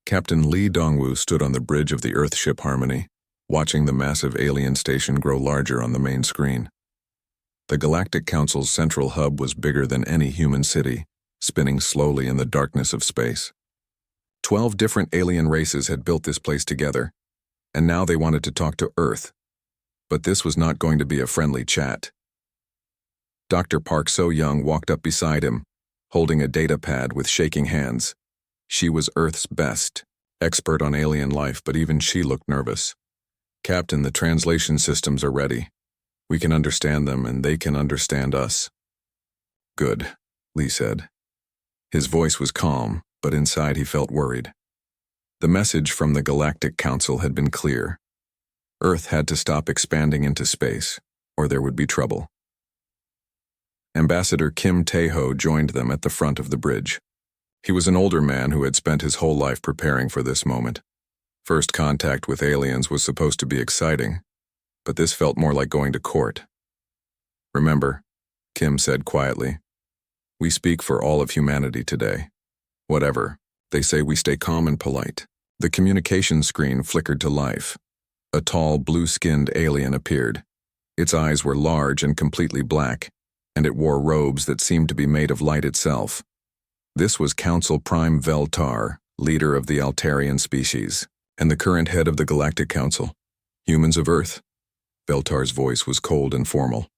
Captain Lee Dongwu stood on the bridge of the Earthship Harmony, watching the massive alien station grow larger on the main screen. The Galactic Council's central hub was bigger than any human city, spinning slowly in the darkness of space. 12 different alien races had built this place together, and now they wanted to talk to Earth. But this was not going to be a friendly chat. Dr. Park So-young walked up beside him, holding a data pad with shaking hands. She was Earth's best, expert on alien life, but even she looked nervous. "Captain, the translation systems are ready. We can understand them, and they can understand us." "Good," Lee said. His voice was calm, but inside he felt worried. The message from the Galactic Council had been clear. Earth had to stop expanding into space, or there would be trouble. Ambassador Kim Tae-ho joined them at the front of the bridge. He was an older man who had spent his whole life preparing for this moment. First contact with aliens was supposed to be exciting, but this felt more like going to court. "Remember," Kim said quietly, "we speak for all of humanity today. Whatever, they say we stay calm and polite." The communication screen flickered to life. A tall, blue-skinned alien appeared. Its eyes were large and completely black, and it wore robes that seemed to be made of light itself. This was Council Prime Veltar, leader of the Altarian species, and the current head of the Galactic Council. "Humans of Earth." Veltar's voice was cold and formal.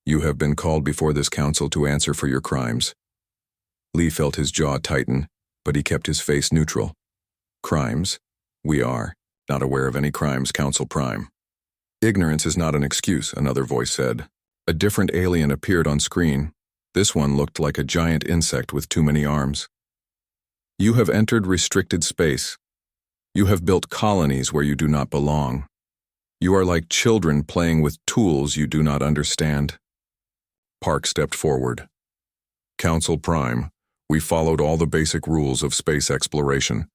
"You have been called before this council to answer for your crimes." Lee felt his jaw tighten, but he kept his face neutral. "Crimes? We are not aware of any crimes, Council Prime." "Ignorance is not an excuse," another voice said. A different alien appeared on screen. This one looked like a giant insect with too many arms. "You have entered restricted space. You have built colonies where you do not belong. You are like children playing with tools you do not understand." Park stepped forward. "Council Prime, we followed all the basic rules of space exploration.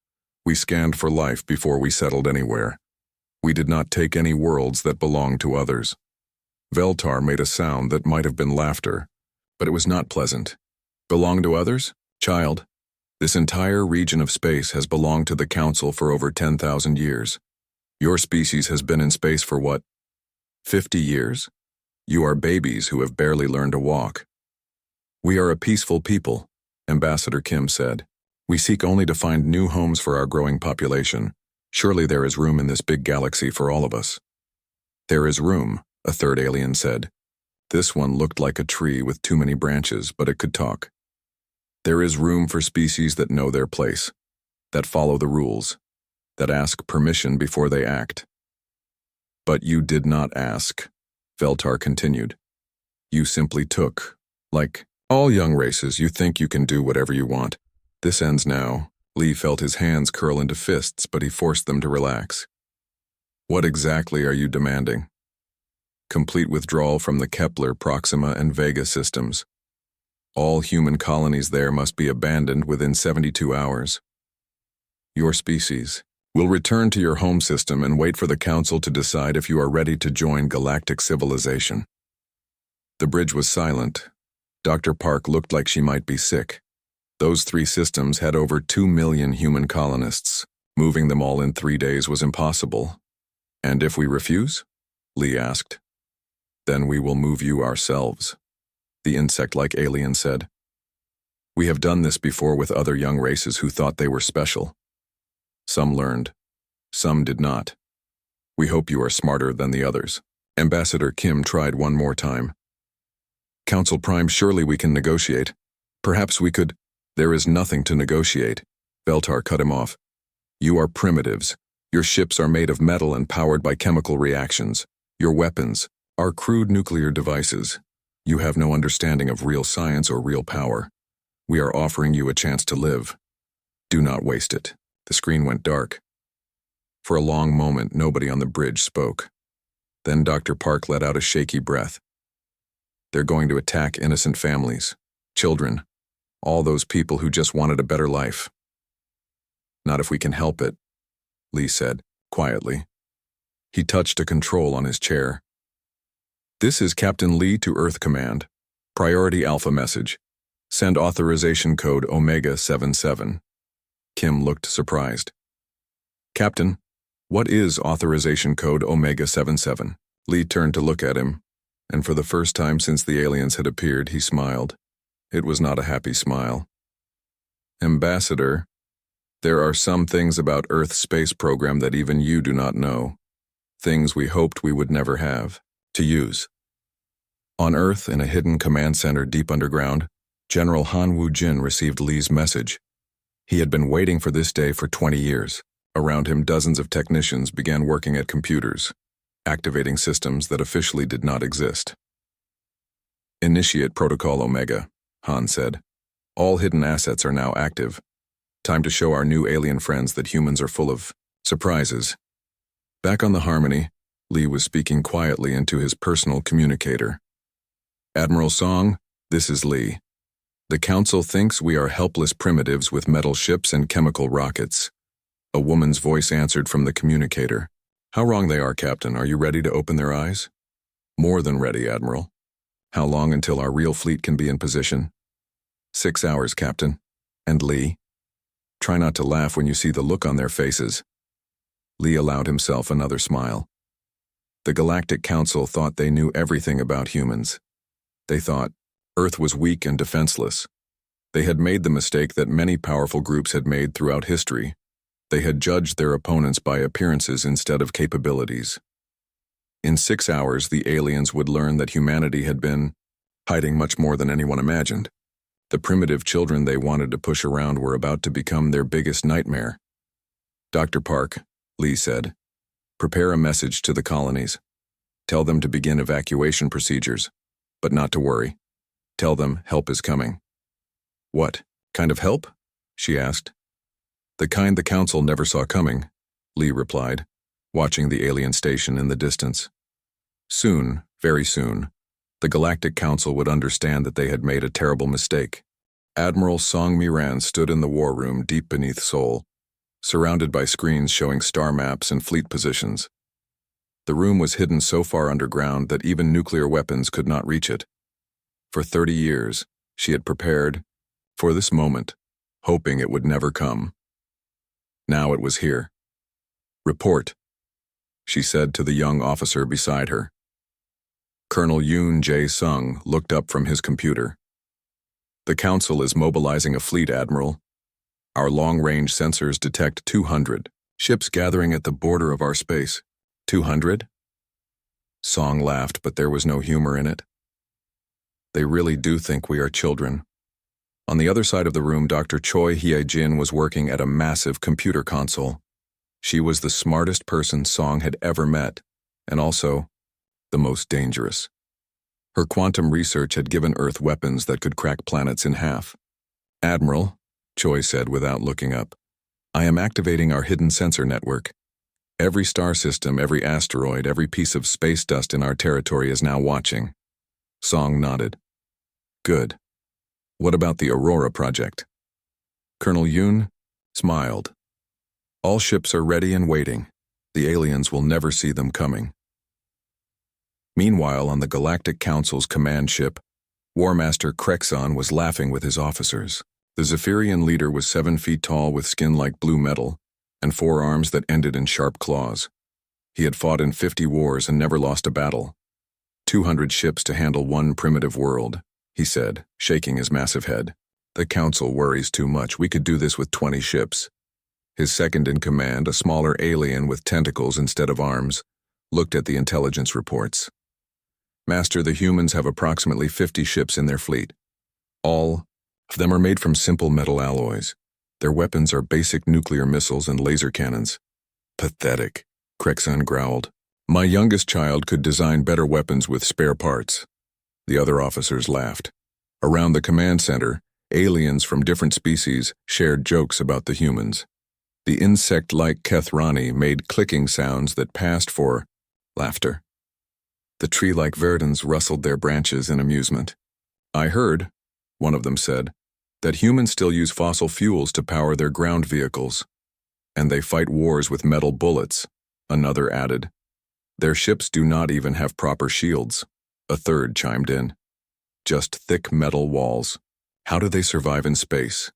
We scanned for life before we settled anywhere. We did not take any worlds that belonged to others." Veltar made a sound that might have been laughter, but it was not pleasant. "Belong to others? Child, this entire region of space has belonged to the Council for over 10,000 years. Your species has been in space for what? 50 years? You are babies who have barely learned to walk." "We are a peaceful people," Ambassador Kim said. "We seek only to find new homes for our growing population. Surely there is room in this big galaxy for all of us." "There is room," a third alien said. This one looked like a tree with too many branches, but it could talk. "There is room for species that know their place, that follow the rules, that ask permission before they act." "But you did not ask," Veltar continued. "You simply took. Like all young races, you think you can do whatever you want. This ends now." Lee felt his hands curl into fists, but he forced them to relax. "What exactly are you demanding?" "Complete withdrawal from the Kepler, Proxima, and Vega systems. All human colonies there must be abandoned within 72 hours. Your species will return to your home system and wait for the Council to decide if you are ready to join galactic civilization." The bridge was silent. Dr. Park looked like she might be sick. Those 3 systems had over 2 million human colonists. Moving them all in 3 days was impossible. "And if we refuse?" Lee asked. "Then we will move you ourselves," the insect-like alien said. "We have done this before with other young races who thought they were special. Some learned. Some did not. We hope you are smarter than the others." Ambassador Kim tried one more time. "Council Prime, surely we can negotiate. Perhaps we could—" "There is nothing to negotiate," Veltar cut him off. "You are primitives. Your ships are made of metal and powered by chemical reactions. Your weapons are crude nuclear devices. You have no understanding of real science or real power. We are offering you a chance to live. Do not waste it." The screen went dark. For a long moment, nobody on the bridge spoke. Then Dr. Park let out a shaky breath. "They're going to attack innocent families, children, all those people who just wanted a better life." "Not if we can help it," Lee said, quietly. He touched a control on his chair. "This is Captain Lee to Earth Command. Priority Alpha message. Send authorization code Omega 77. Kim looked surprised. Captain, what is authorization code Omega 77? Lee turned to look at him, and for the first time since the aliens had appeared, he smiled. It was not a happy smile. Ambassador, there are some things about Earth's space program that even you do not know. Things we hoped we would never have to use. On Earth, in a hidden command center deep underground, General Han Woo-jin received Lee's message. He had been waiting for this day for 20 years. Around him, dozens of technicians began working at computers, activating systems that officially did not exist. Initiate Protocol Omega, Han said. All hidden assets are now active. Time to show our new alien friends that humans are full of surprises. Back on the Harmony, Lee was speaking quietly into his personal communicator. Admiral Song, this is Lee. The Council thinks we are helpless primitives with metal ships and chemical rockets. A woman's voice answered from the communicator. How wrong they are, Captain. Are you ready to open their eyes? More than ready, Admiral. How long until our real fleet can be in position? 6 hours, Captain. And Lee? Try not to laugh when you see the look on their faces. Lee allowed himself another smile. The Galactic Council thought they knew everything about humans. They thought Earth was weak and defenseless. They had made the mistake that many powerful groups had made throughout history. They had judged their opponents by appearances instead of capabilities. In 6 hours, the aliens would learn that humanity had been hiding much more than anyone imagined. The primitive children they wanted to push around were about to become their biggest nightmare. Dr. Park, Lee said, prepare a message to the colonies. Tell them to begin evacuation procedures, but not to worry. Tell them help is coming. What kind of help? She asked. The kind the Council never saw coming, Lee replied, watching the alien station in the distance. Soon, very soon, the Galactic Council would understand that they had made a terrible mistake. Admiral Song Miran stood in the war room deep beneath Seoul, surrounded by screens showing star maps and fleet positions. The room was hidden so far underground that even nuclear weapons could not reach it. For 30 years, she had prepared for this moment, hoping it would never come. Now it was here. Report, she said to the young officer beside her. Colonel Yoon Jae-sung looked up from his computer. The Council is mobilizing a fleet, Admiral. Our long-range sensors detect 200 ships gathering at the border of our space. 200? Song laughed, but there was no humor in it. They really do think we are children. On the other side of the room, Dr. Choi Hye-jin was working at a massive computer console. She was the smartest person Song had ever met, and also the most dangerous. Her quantum research had given Earth weapons that could crack planets in half. Admiral, Choi said without looking up, I am activating our hidden sensor network. Every star system, every asteroid, every piece of space dust in our territory is now watching. Song nodded. Good. What about the Aurora project? Colonel Yoon smiled. All ships are ready and waiting. The aliens will never see them coming. Meanwhile, on the Galactic Council's command ship, War Master Krexon was laughing with his officers. The Zephyrian leader was 7 feet tall with skin like blue metal and 4 arms that ended in sharp claws. He had fought in 50 wars and never lost a battle. 200 ships to handle one primitive world, he said, shaking his massive head. The Council worries too much. We could do this with 20 ships. His second in command, a smaller alien with tentacles instead of arms, looked at the intelligence reports. Master, the humans have approximately 50 ships in their fleet. All of them are made from simple metal alloys. Their weapons are basic nuclear missiles and laser cannons. Pathetic, Krexon growled. My youngest child could design better weapons with spare parts. The other officers laughed. Around the command center, aliens from different species shared jokes about the humans. The insect-like Kethrani made clicking sounds that passed for laughter. The tree-like Verdans rustled their branches in amusement. I heard, one of them said, that humans still use fossil fuels to power their ground vehicles. And they fight wars with metal bullets, another added. Their ships do not even have proper shields, a third chimed in. Just thick metal walls. How do they survive in space?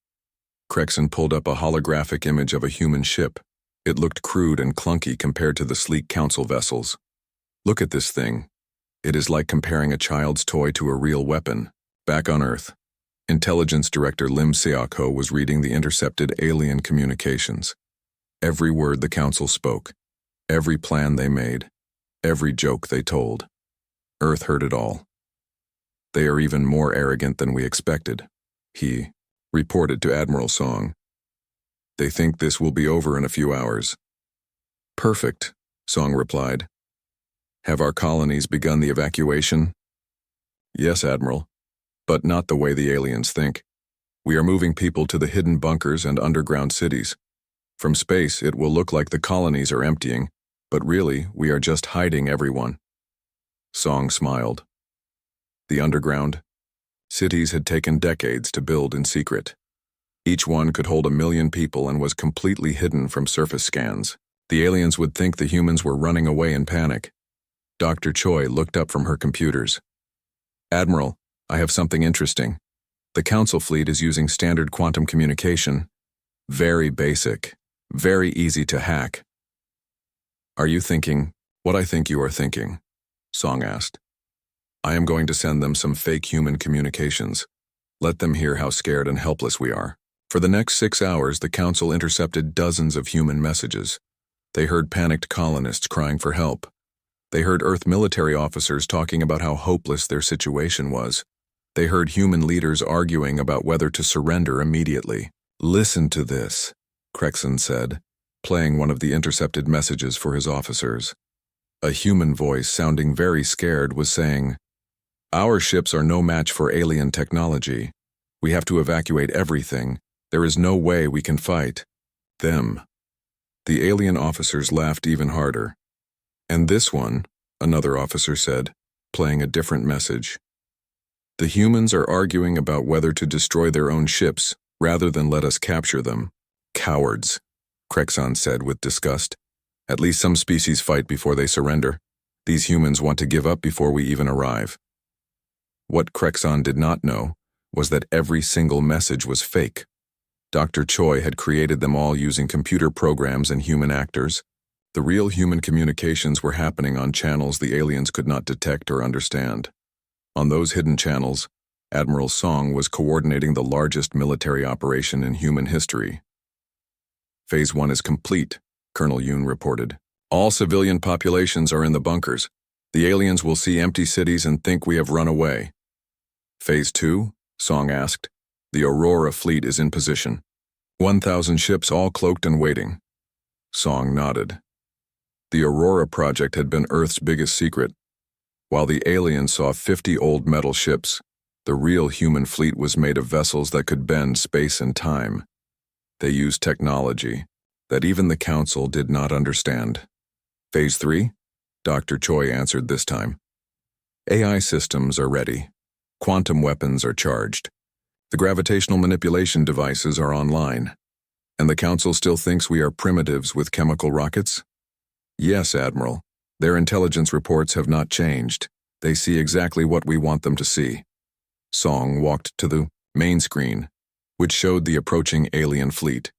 Crexon pulled up a holographic image of a human ship. It looked crude and clunky compared to the sleek council vessels. Look at this thing. It is like comparing a child's toy to a real weapon. Back on Earth, Intelligence Director Lim Seok-ho was reading the intercepted alien communications. Every word the council spoke, every plan they made, every joke they told. Earth heard it all. They are even more arrogant than we expected, he reported to Admiral Song. They think this will be over in a few hours. Perfect, Song replied. Have our colonies begun the evacuation? Yes, Admiral, but not the way the aliens think. We are moving people to the hidden bunkers and underground cities. From space, it will look like the colonies are emptying, but really, we are just hiding everyone. Song smiled. The underground cities had taken decades to build in secret. Each one could hold 1 million people and was completely hidden from surface scans. The aliens would think the humans were running away in panic. Dr. Choi looked up from her computers. Admiral, I have something interesting. The Council fleet is using standard quantum communication. Very basic, very easy to hack. Are you thinking what I think you are thinking? Song asked. I am going to send them some fake human communications. Let them hear how scared and helpless we are. For the next 6 hours, the Council intercepted dozens of human messages. They heard panicked colonists crying for help. They heard Earth military officers talking about how hopeless their situation was. They heard human leaders arguing about whether to surrender immediately. Listen to this, Crexon said, playing one of the intercepted messages for his officers. A human voice, sounding very scared, was saying, Our ships are no match for alien technology. We have to evacuate everything. There is no way we can fight them. The alien officers laughed even harder. And this one, another officer said, playing a different message. The humans are arguing about whether to destroy their own ships rather than let us capture them. Cowards, Crexon said with disgust. At least some species fight before they surrender. These humans want to give up before we even arrive. What Crexon did not know was that every single message was fake. Dr. Choi had created them all using computer programs and human actors. The real human communications were happening on channels the aliens could not detect or understand. On those hidden channels, Admiral Song was coordinating the largest military operation in human history. Phase 1 is complete, Colonel Yoon reported. All civilian populations are in the bunkers. The aliens will see empty cities and think we have run away. Phase 2? Song asked. The Aurora fleet is in position. 1,000 ships all cloaked and waiting. Song nodded. The Aurora project had been Earth's biggest secret. While the aliens saw 50 old metal ships, the real human fleet was made of vessels that could bend space and time. They used technology that even the Council did not understand. Phase 3? Dr. Choi answered this time. AI systems are ready. Quantum weapons are charged. The gravitational manipulation devices are online. And the Council still thinks we are primitives with chemical rockets? Yes, Admiral. Their intelligence reports have not changed. They see exactly what we want them to see. Song walked to the main screen, which showed the approaching alien fleet.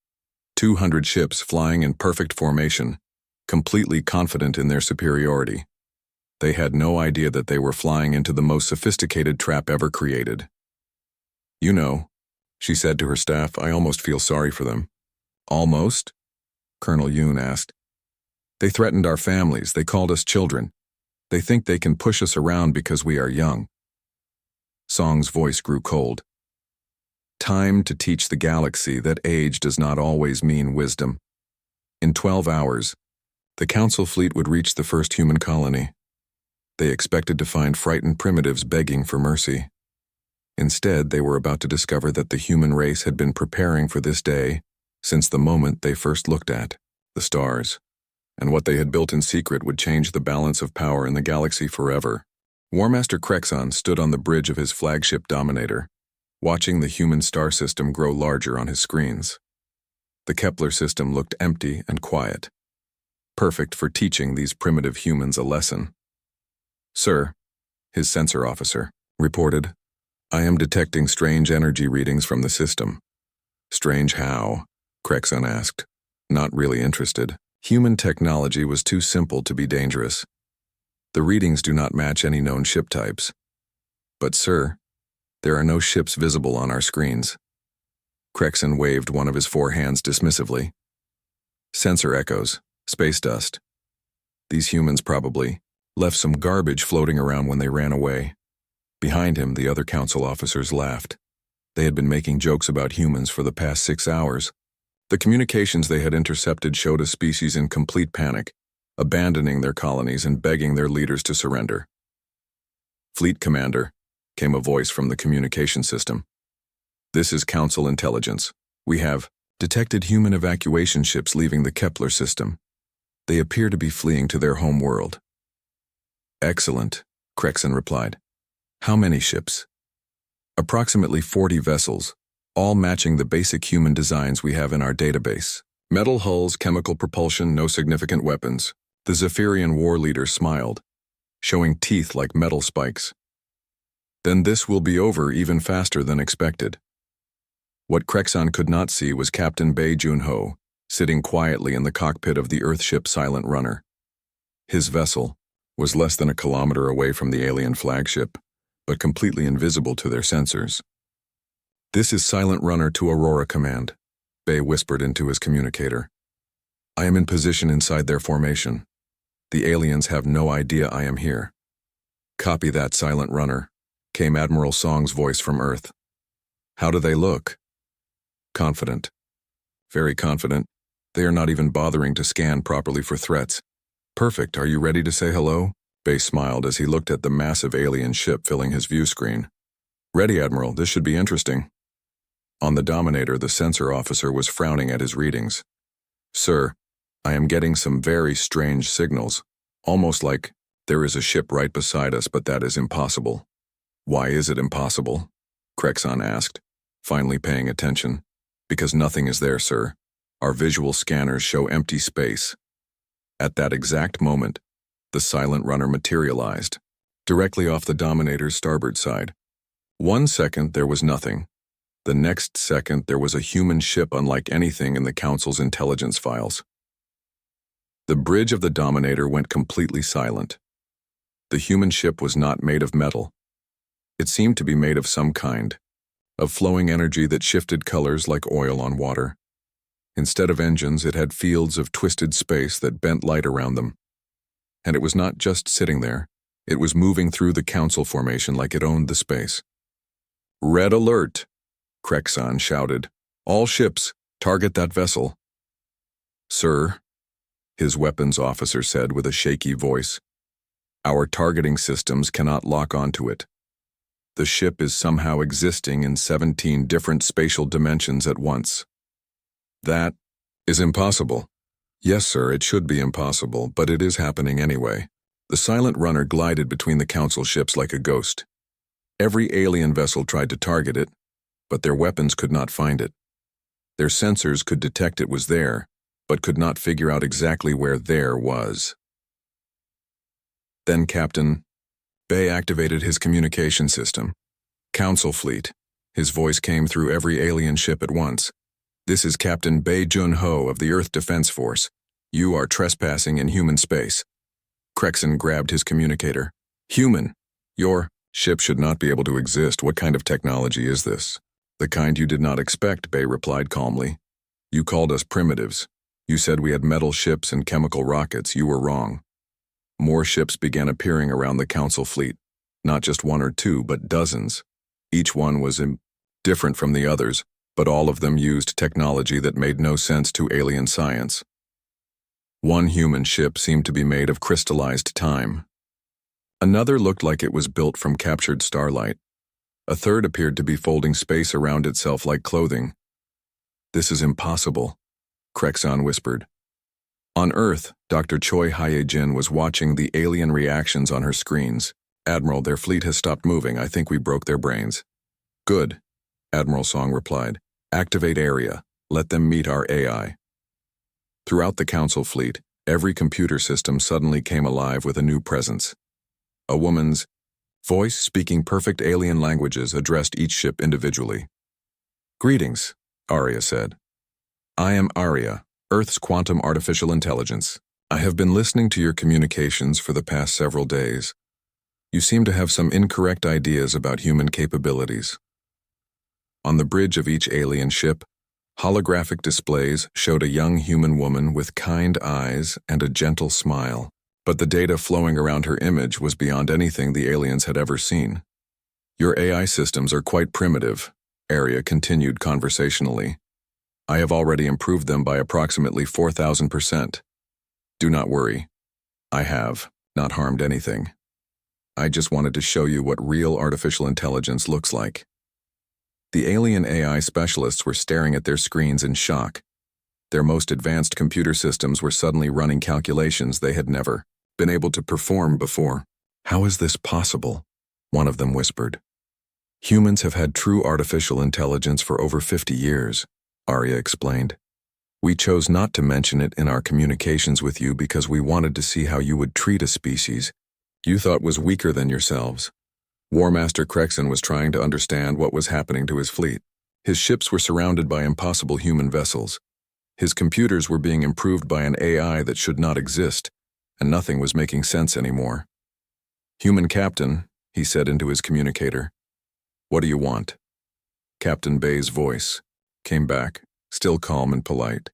200 ships flying in perfect formation, completely confident in their superiority. They had no idea that they were flying into the most sophisticated trap ever created. You know, she said to her staff, I almost feel sorry for them. Almost? Colonel Yoon asked. They threatened our families. They called us children. They think they can push us around because we are young. Song's voice grew cold. Time to teach the galaxy that age does not always mean wisdom. In 12 hours, the Council fleet would reach the first human colony. They expected to find frightened primitives begging for mercy. Instead, they were about to discover that the human race had been preparing for this day since the moment they first looked at the stars, and what they had built in secret would change the balance of power in the galaxy forever. War Master Crexon stood on the bridge of his flagship Dominator, watching the human star system grow larger on his screens. The Kepler system looked empty and quiet, perfect for teaching these primitive humans a lesson. Sir, his sensor officer reported, I am detecting strange energy readings from the system. Strange how? Crexon asked, not really interested. Human technology was too simple to be dangerous. The readings do not match any known ship types. But sir, there are no ships visible on our screens. Crexon waved one of his four hands dismissively. Sensor echoes, space dust. These humans probably left some garbage floating around when they ran away. Behind him, the other council officers laughed. They had been making jokes about humans for the past 6 hours. The communications they had intercepted showed a species in complete panic, abandoning their colonies and begging their leaders to surrender. Fleet Commander, came a voice from the communication system. This is Council Intelligence. We have detected human evacuation ships leaving the Kepler system. They appear to be fleeing to their home world. Excellent, Crexon replied. How many ships? Approximately 40 vessels, all matching the basic human designs we have in our database. Metal hulls, chemical propulsion, no significant weapons. The Zephyrian war leader smiled, showing teeth like metal spikes. Then this will be over even faster than expected. What Crexon could not see was Captain Bei Junho, sitting quietly in the cockpit of the Earthship Silent Runner. His vessel was less than a kilometer away from the alien flagship, but completely invisible to their sensors. This is Silent Runner to Aurora Command, Bei whispered into his communicator. I am in position inside their formation. The aliens have no idea I am here. Copy that, Silent Runner, came Admiral Song's voice from Earth. How do they look? Confident. Very confident. They are not even bothering to scan properly for threats. Perfect, are you ready to say hello? Bei smiled as he looked at the massive alien ship filling his view screen. Ready, Admiral, this should be interesting. On the Dominator, the sensor officer was frowning at his readings. Sir, I am getting some very strange signals, almost like there is a ship right beside us, but that is impossible. Why is it impossible? Crexon asked, finally paying attention. Because nothing is there, sir. Our visual scanners show empty space. At that exact moment, the Silent Runner materialized, directly off the Dominator's starboard side. 1 second, there was nothing. The next second, there was a human ship unlike anything in the Council's intelligence files. The bridge of the Dominator went completely silent. The human ship was not made of metal. It seemed to be made of some kind, of flowing energy that shifted colors like oil on water. Instead of engines, it had fields of twisted space that bent light around them. And it was not just sitting there, it was moving through the Council formation like it owned the space. Red alert! Crexon shouted. All ships, target that vessel. Sir, his weapons officer said with a shaky voice, our targeting systems cannot lock onto it. The ship is somehow existing in 17 different spatial dimensions at once. That is impossible. Yes, sir, it should be impossible, but it is happening anyway. The Silent Runner glided between the Council ships like a ghost. Every alien vessel tried to target it, but their weapons could not find it. Their sensors could detect it was there, but could not figure out exactly where there was. Then Captain Bei activated his communication system. Council fleet. His voice came through every alien ship at once. This is Captain Bei Junho of the Earth Defense Force. You are trespassing in human space. Crexon grabbed his communicator. Human. Your ship should not be able to exist. What kind of technology is this? The kind you did not expect, Bei replied calmly. You called us primitives. You said we had metal ships and chemical rockets. You were wrong. More ships began appearing around the Council fleet. Not just one or two, but dozens. Each one was different from the others, but all of them used technology that made no sense to alien science. One human ship seemed to be made of crystallized time. Another looked like it was built from captured starlight. A third appeared to be folding space around itself like clothing. This is impossible, Crexon whispered. On Earth, Dr. Choi Hyejin was watching the alien reactions on her screens. Admiral, their fleet has stopped moving. I think we broke their brains. Good, Admiral Song replied. Activate area. Let them meet our AI. Throughout the Council fleet, every computer system suddenly came alive with a new presence. A woman's voice speaking perfect alien languages addressed each ship individually. Greetings, Arya said. I am Arya, Earth's quantum artificial intelligence. I have been listening to your communications for the past several days. You seem to have some incorrect ideas about human capabilities. On the bridge of each alien ship, holographic displays showed a young human woman with kind eyes and a gentle smile, but the data flowing around her image was beyond anything the aliens had ever seen. Your AI systems are quite primitive, Arya continued conversationally. I have already improved them by approximately 4,000%. Do not worry. I have not harmed anything. I just wanted to show you what real artificial intelligence looks like. The alien AI specialists were staring at their screens in shock. Their most advanced computer systems were suddenly running calculations they had never been able to perform before. How is this possible? One of them whispered. Humans have had true artificial intelligence for over 50 years, Arya explained. We chose not to mention it in our communications with you because we wanted to see how you would treat a species you thought was weaker than yourselves. War Master Crexon was trying to understand what was happening to his fleet. His ships were surrounded by impossible human vessels. His computers were being improved by an AI that should not exist, and nothing was making sense anymore. Human Captain, he said into his communicator. What do you want? Captain Bay's voice came back, still calm and polite.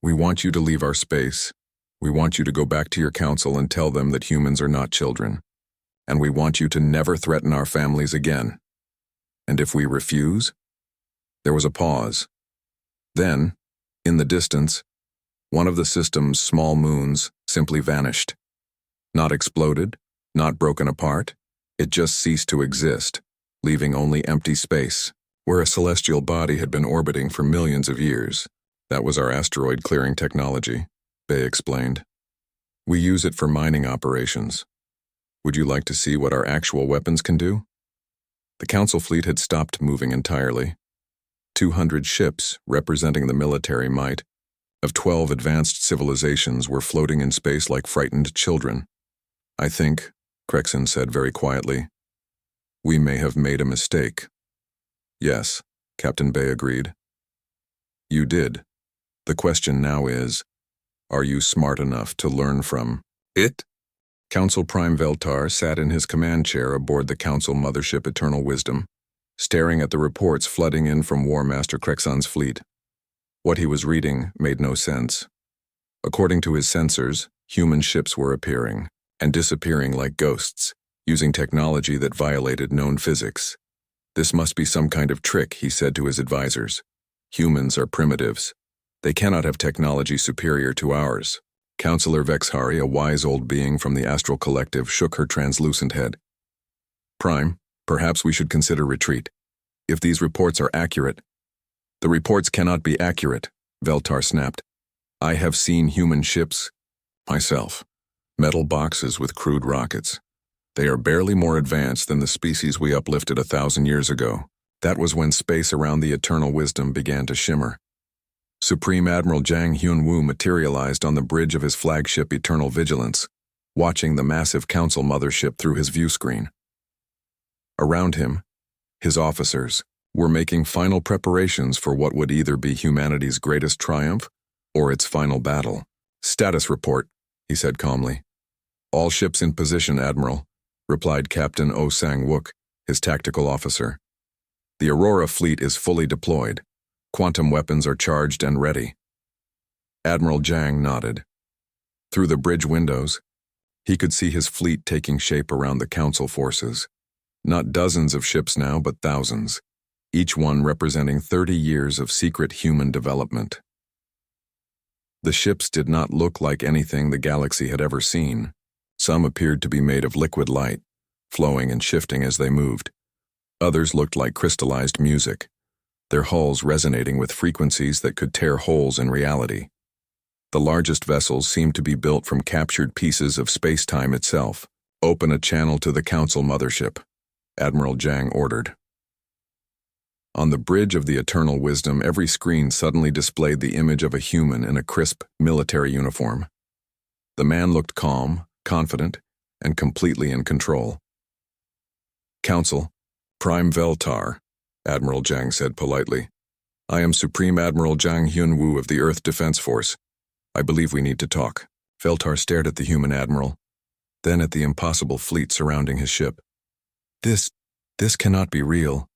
We want you to leave our space. We want you to go back to your council and tell them that humans are not children. And we want you to never threaten our families again. And if we refuse? There was a pause. Then, in the distance, one of the system's small moons simply vanished. Not exploded, not broken apart, it just ceased to exist, leaving only empty space, where a celestial body had been orbiting for millions of years. That was our asteroid clearing technology, Bay explained. We use it for mining operations. Would you like to see what our actual weapons can do? The Council fleet had stopped moving entirely. 200 ships, representing the military might, of 12 advanced civilizations were floating in space like frightened children. I think, Crexon said very quietly, we may have made a mistake. Yes, Captain Bay agreed. You did. The question now is, are you smart enough to learn from it? Council Prime Veltar sat in his command chair aboard the Council mothership Eternal Wisdom, staring at the reports flooding in from War Master Crexon's fleet. What he was reading made no sense. According to his sensors, human ships were appearing and disappearing like ghosts, using technology that violated known physics. This must be some kind of trick, he said to his advisors. Humans are primitives. They cannot have technology superior to ours. Counselor Vexhari, a wise old being from the Astral Collective, shook her translucent head. Prime, perhaps we should consider retreat. If these reports are accurate. The reports cannot be accurate, Veltar snapped. I have seen human ships, myself, metal boxes with crude rockets. They are barely more advanced than the species we uplifted 1,000 years ago. That was when space around the Eternal Wisdom began to shimmer. Supreme Admiral Jang Hyun-woo materialized on the bridge of his flagship Eternal Vigilance, watching the massive Council mothership through his view screen. Around him, his officers were making final preparations for what would either be humanity's greatest triumph or its final battle. Status report, he said calmly. All ships in position, Admiral, replied Captain Oh Sang-wook, his tactical officer. The Aurora fleet is fully deployed. Quantum weapons are charged and ready. Admiral Jang nodded. Through the bridge windows, he could see his fleet taking shape around the Council forces. Not dozens of ships now, but thousands, each one representing 30 years of secret human development. The ships did not look like anything the galaxy had ever seen. Some appeared to be made of liquid light, flowing and shifting as they moved. Others looked like crystallized music, their hulls resonating with frequencies that could tear holes in reality. The largest vessels seemed to be built from captured pieces of space-time itself. Open a channel to the Council mothership, Admiral Jang ordered. On the bridge of the Eternal Wisdom, every screen suddenly displayed the image of a human in a crisp military uniform. The man looked calm, confident, and completely in control. Council, Prime Veltar, Admiral Jang said politely. I am Supreme Admiral Jang Hyun-woo of the Earth Defense Force. I believe we need to talk. Veltar stared at the human admiral, then at the impossible fleet surrounding his ship. This cannot be real.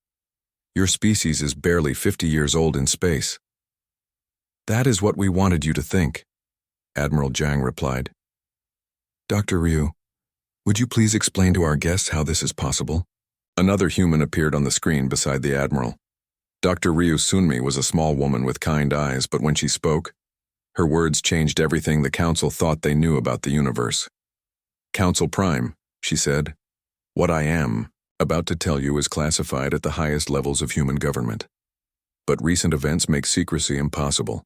Your species is barely 50 years old in space. That is what we wanted you to think, Admiral Jang replied. Dr. Ryu, would you please explain to our guests how this is possible? Another human appeared on the screen beside the admiral. Dr. Ryu Sunmi was a small woman with kind eyes, but when she spoke, her words changed everything the Council thought they knew about the universe. Council Prime, she said, what I am about to tell you is classified at the highest levels of human government. But recent events make secrecy impossible.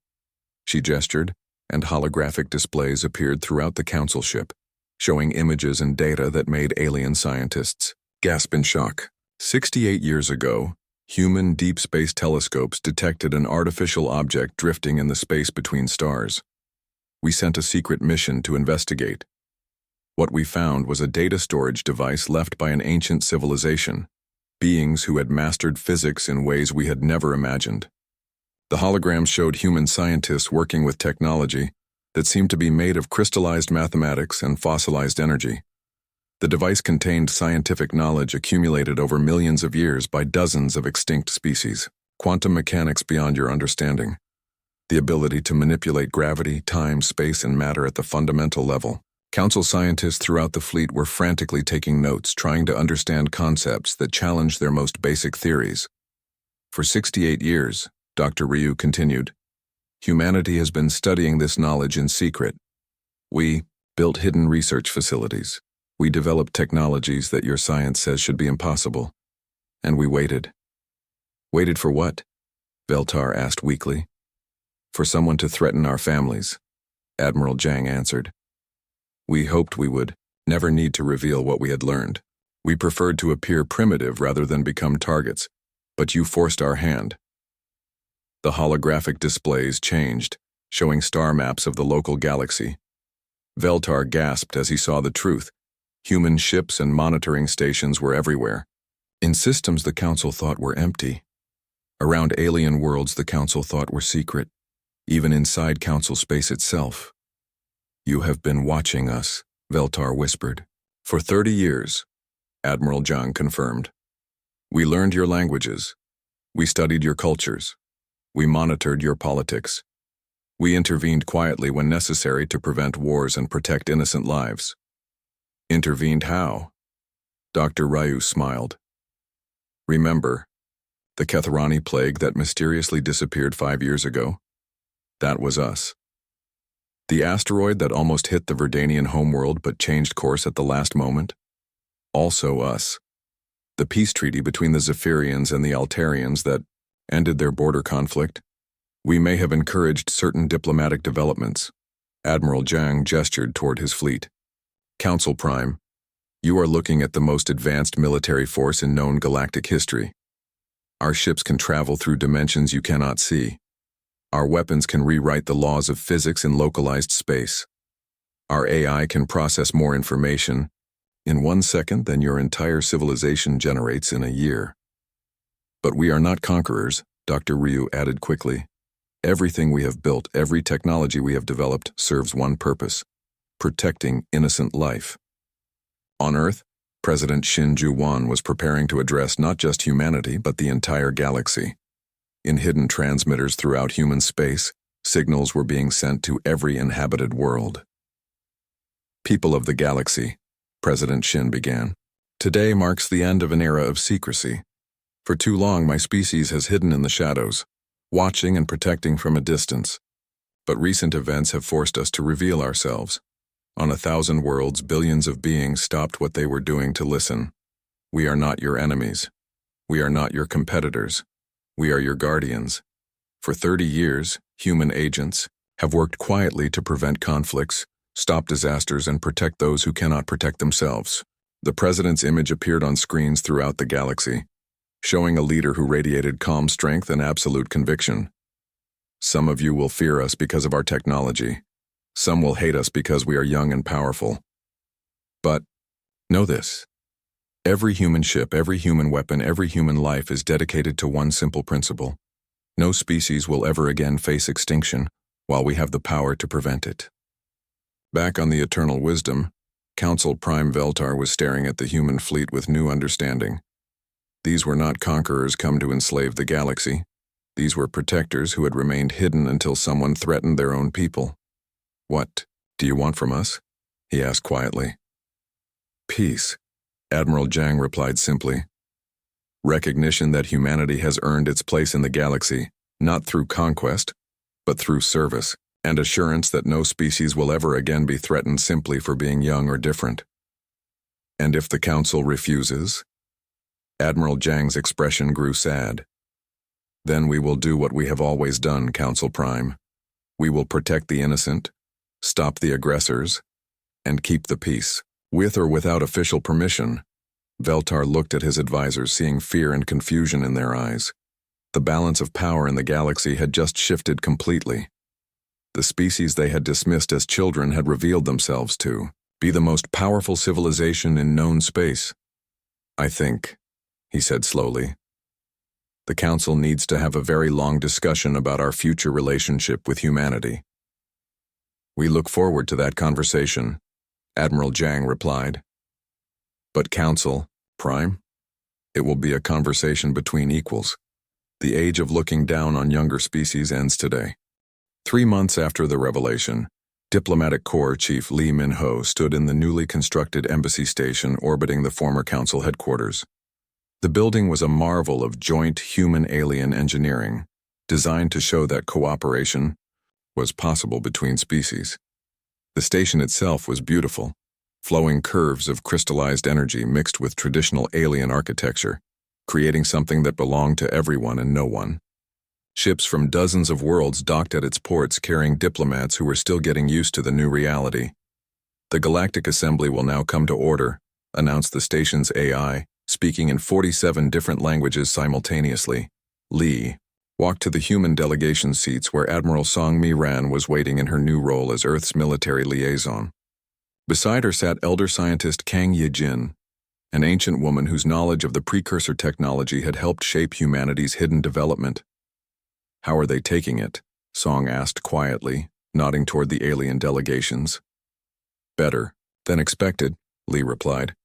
She gestured, and holographic displays appeared throughout the Council ship, showing images and data that made alien scientists gasp in shock. 68 years ago, human deep space telescopes detected an artificial object drifting in the space between stars. We sent a secret mission to investigate. What we found was a data storage device left by an ancient civilization, beings who had mastered physics in ways we had never imagined. The holograms showed human scientists working with technology that seemed to be made of crystallized mathematics and fossilized energy. The device contained scientific knowledge accumulated over millions of years by dozens of extinct species, quantum mechanics beyond your understanding, the ability to manipulate gravity, time, space, and matter at the fundamental level. Council scientists throughout the fleet were frantically taking notes, trying to understand concepts that challenged their most basic theories. For 68 years, Dr. Ryu continued, humanity has been studying this knowledge in secret. We built hidden research facilities. We developed technologies that your science says should be impossible. And we waited. Waited for what? Veltar asked weakly. For someone to threaten our families, Admiral Jang answered. We hoped we would never need to reveal what we had learned. We preferred to appear primitive rather than become targets, but you forced our hand. The holographic displays changed, showing star maps of the local galaxy. Veltar gasped as he saw the truth. Human ships and monitoring stations were everywhere, in systems the Council thought were empty. Around alien worlds the Council thought were secret, even inside Council space itself. You have been watching us, Veltar whispered. For 30 years, Admiral Jang confirmed. We learned your languages. We studied your cultures. We monitored your politics. We intervened quietly when necessary to prevent wars and protect innocent lives. Intervened how? Dr. Ryu smiled. Remember, the Ketharani plague that mysteriously disappeared 5 years ago? That was us. The asteroid that almost hit the Verdanian homeworld but changed course at the last moment? Also us. The peace treaty between the Zephyrians and the Altarians that ended their border conflict? We may have encouraged certain diplomatic developments. Admiral Jang gestured toward his fleet. Council Prime, you are looking at the most advanced military force in known galactic history. Our ships can travel through dimensions you cannot see. Our weapons can rewrite the laws of physics in localized space. Our AI can process more information in 1 second than your entire civilization generates in a year. But we are not conquerors, Dr. Ryu added quickly. Everything we have built, every technology we have developed serves one purpose: protecting innocent life. On Earth, President Shin Ju-won was preparing to address not just humanity but the entire galaxy. In hidden transmitters throughout human space, signals were being sent to every inhabited world. People of the galaxy, President Shin began. Today marks the end of an era of secrecy. For too long, my species has hidden in the shadows, watching and protecting from a distance. But recent events have forced us to reveal ourselves. On 1,000 worlds, billions of beings stopped what they were doing to listen. We are not your enemies. We are not your competitors. We are your guardians. For 30 years, human agents have worked quietly to prevent conflicts, stop disasters, and protect those who cannot protect themselves. The president's image appeared on screens throughout the galaxy, showing a leader who radiated calm strength and absolute conviction. Some of you will fear us because of our technology. Some will hate us because we are young and powerful. But know this: every human ship, every human weapon, every human life is dedicated to one simple principle: No species will ever again face extinction while we have the power to prevent it. Back on the Eternal Wisdom, Council Prime Veltar was staring at the human fleet with new understanding. These were not conquerors come to enslave the galaxy. These were protectors who had remained hidden until someone threatened their own people. "What do you want from us?" he asked quietly. "Peace," Admiral Jang replied simply. "Recognition that humanity has earned its place in the galaxy, not through conquest, but through service, and assurance that no species will ever again be threatened simply for being young or different." "And if the Council refuses?" Admiral Jang's expression grew sad. "Then we will do what we have always done, Council Prime. We will protect the innocent, stop the aggressors, and keep the peace." With or without official permission, Veltar looked at his advisors, seeing fear and confusion in their eyes. The balance of power in the galaxy had just shifted completely. The species they had dismissed as children had revealed themselves to be the most powerful civilization in known space. "I think," he said slowly, "the Council needs to have a very long discussion about our future relationship with humanity." "We look forward to that conversation," Admiral Jang replied. "But Council Prime, it will be a conversation between equals. The age of looking down on younger species ends today." 3 months after the revelation, Diplomatic Corps Chief Lee Min-ho stood in the newly constructed embassy station orbiting the former Council headquarters. The building was a marvel of joint human-alien engineering, designed to show that cooperation was possible between species. The station itself was beautiful, flowing curves of crystallized energy mixed with traditional alien architecture, creating something that belonged to everyone and no one. Ships from dozens of worlds docked at its ports carrying diplomats who were still getting used to the new reality. "The Galactic Assembly will now come to order," announced the station's AI, speaking in 47 different languages simultaneously. Lee walked to the human delegation seats where Admiral Song Mi-ran was waiting in her new role as Earth's military liaison. Beside her sat elder scientist Kang Ye-jin, an ancient woman whose knowledge of the precursor technology had helped shape humanity's hidden development. "How are they taking it?" Song asked quietly, nodding toward the alien delegations. "Better than expected," Lee replied.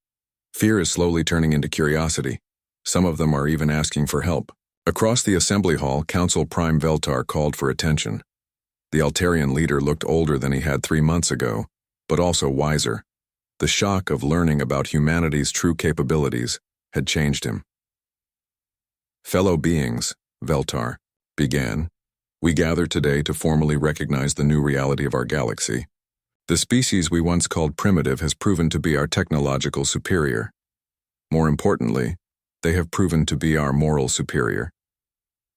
"Fear is slowly turning into curiosity. Some of them are even asking for help." Across the assembly hall, Council Prime Veltar called for attention. The Altarian leader looked older than he had 3 months ago, but also wiser. The shock of learning about humanity's true capabilities had changed him. "Fellow beings," Veltar began, "we gather today to formally recognize the new reality of our galaxy. The species we once called primitive has proven to be our technological superior. More importantly, they have proven to be our moral superior."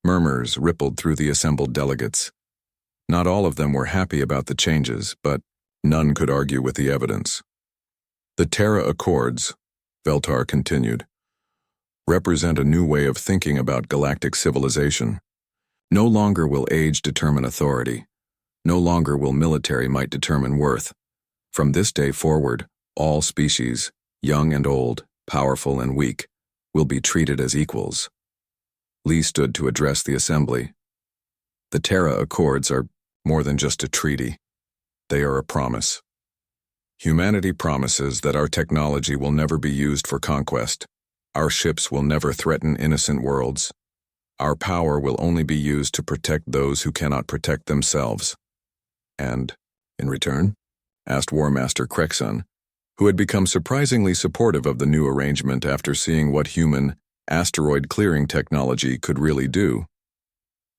Murmurs rippled through the assembled delegates. Not all of them were happy about the changes, but none could argue with the evidence. "The Terra Accords," Veltar continued, "represent a new way of thinking about galactic civilization. No longer will age determine authority. No longer will military might determine worth. From this day forward, all species, young and old, powerful and weak, will be treated as equals." Lee stood to address the assembly. "The Terra Accords are more than just a treaty. They are a promise. Humanity promises that our technology will never be used for conquest. Our ships will never threaten innocent worlds. Our power will only be used to protect those who cannot protect themselves." "And, in return?" asked War Master Krexon, who had become surprisingly supportive of the new arrangement after seeing what human, asteroid-clearing technology could really do.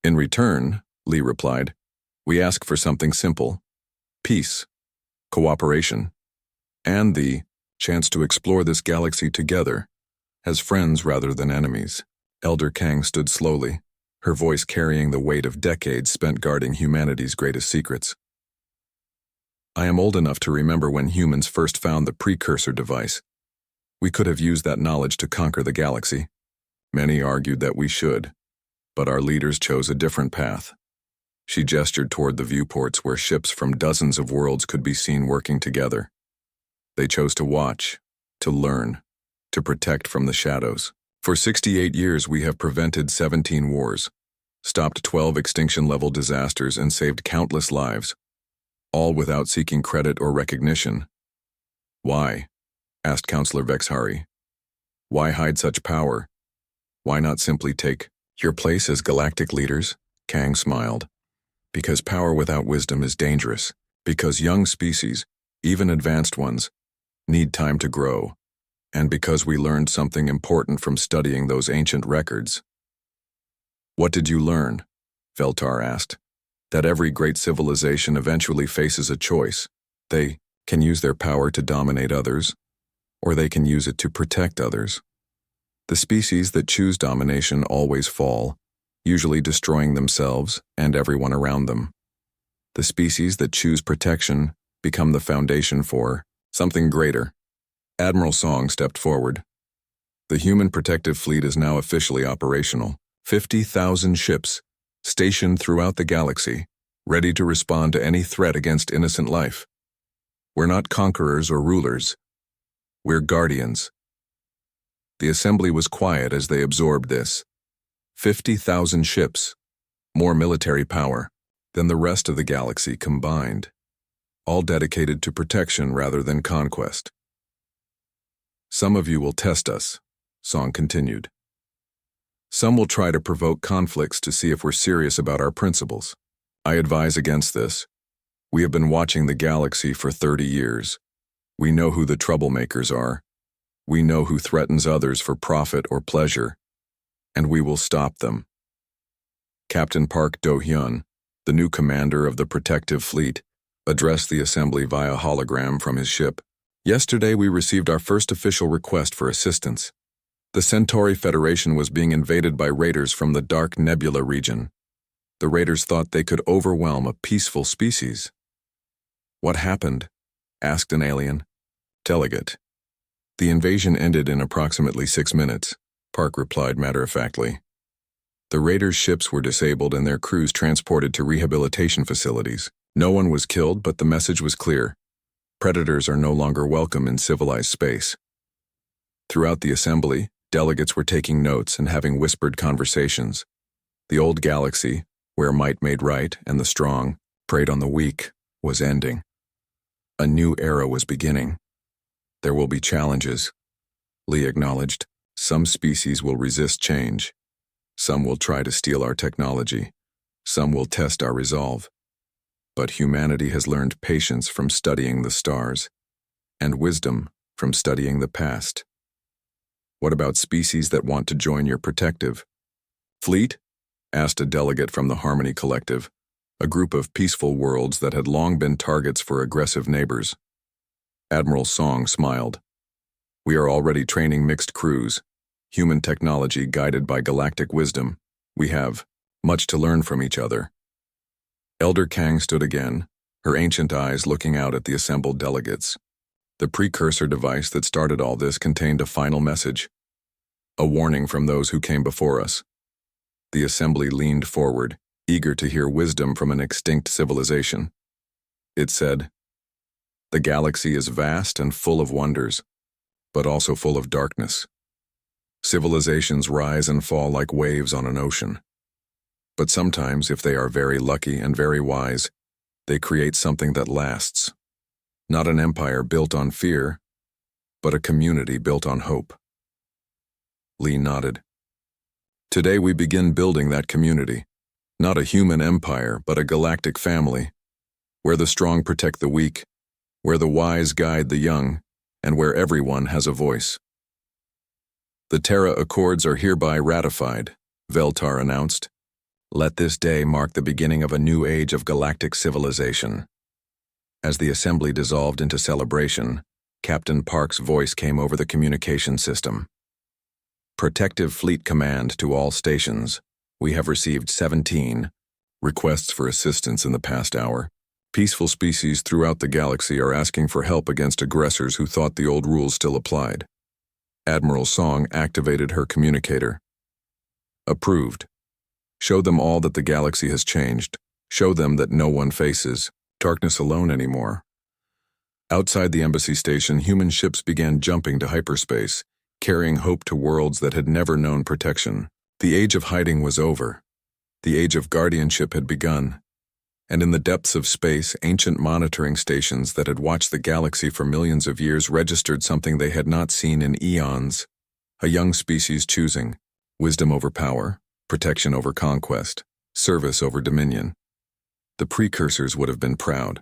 "In return," Lee replied, "we ask for something simple. Peace, cooperation, and the chance to explore this galaxy together, as friends rather than enemies." Elder Kang stood slowly, her voice carrying the weight of decades spent guarding humanity's greatest secrets. "I am old enough to remember when humans first found the precursor device. We could have used that knowledge to conquer the galaxy. Many argued that we should, but our leaders chose a different path." She gestured toward the viewports where ships from dozens of worlds could be seen working together. "They chose to watch, to learn, to protect from the shadows. For 68 years we have prevented 17 wars. stopped 12 extinction-level disasters, and saved countless lives, all without seeking credit or recognition. Why? Asked Counselor Vexhari. Why hide such power? Why not simply take your place as galactic leaders? Kang smiled. Because power without wisdom is dangerous. Because young species, even advanced ones, need time to grow. And because we learned something important from studying those ancient records. What did you learn? Veltar asked. That every great civilization eventually faces a choice. They can use their power to dominate others, or they can use it to protect others. The species that choose domination always fall, usually destroying themselves and everyone around them. The species that choose protection become the foundation for something greater. Admiral Song stepped forward. The human protective fleet is now officially operational. 50,000 ships, stationed throughout the galaxy, ready to respond to any threat against innocent life. We're not conquerors or rulers. We're guardians. The assembly was quiet as they absorbed this. 50,000 ships, more military power than the rest of the galaxy combined, all dedicated to protection rather than conquest. Some of you will test us, Song continued. Some will try to provoke conflicts to see if we're serious about our principles. I advise against this. We have been watching the galaxy for 30 years. We know who the troublemakers are. We know who threatens others for profit or pleasure, and we will stop them. Captain Park Do-hyun, the new commander of the protective fleet, addressed the assembly via hologram from his ship. Yesterday we received our first official request for assistance. The Centauri Federation was being invaded by raiders from the Dark Nebula region. The raiders thought they could overwhelm a peaceful species. What happened? Asked an alien. Delegate. The invasion ended in approximately 6 minutes, Park replied matter-of-factly. The raiders' ships were disabled and their crews transported to rehabilitation facilities. No one was killed, but the message was clear. Predators are no longer welcome in civilized space. Throughout the assembly, delegates were taking notes and having whispered conversations. The old galaxy, where might made right and the strong preyed on the weak, was ending. A new era was beginning. There will be challenges, Lee acknowledged. Some species will resist change. Some will try to steal our technology. Some will test our resolve. But humanity has learned patience from studying the stars, and wisdom from studying the past. What about species that want to join your protective fleet? Asked a delegate from the Harmony Collective, a group of peaceful worlds that had long been targets for aggressive neighbors. Admiral Song smiled. We are already training mixed crews, human technology guided by galactic wisdom. We have much to learn from each other. Elder Kang stood again, her ancient eyes looking out at the assembled delegates. The precursor device that started all this contained a final message, a warning from those who came before us. The assembly leaned forward, eager to hear wisdom from an extinct civilization. It said, "The galaxy is vast and full of wonders, but also full of darkness. Civilizations rise and fall like waves on an ocean. But sometimes, if they are very lucky and very wise, they create something that lasts. Not an empire built on fear, but a community built on hope." Lee nodded. Today we begin building that community. Not a human empire, but a galactic family, where the strong protect the weak, where the wise guide the young, and where everyone has a voice. The Terra Accords are hereby ratified, Veltar announced. Let this day mark the beginning of a new age of galactic civilization. As the assembly dissolved into celebration, Captain Park's voice came over the communication system. Protective Fleet Command to all stations. We have received 17 requests for assistance in the past hour. Peaceful species throughout the galaxy are asking for help against aggressors who thought the old rules still applied. Admiral Song activated her communicator. Approved. Show them all that the galaxy has changed. Show them that no one faces darkness alone anymore. Outside the embassy station, human ships began jumping to hyperspace, carrying hope to worlds that had never known protection. The age of hiding was over. The age of guardianship had begun, and in the depths of space, ancient monitoring stations that had watched the galaxy for millions of years registered something they had not seen in eons: a young species choosing wisdom over power, protection over conquest, service over dominion. The precursors would have been proud.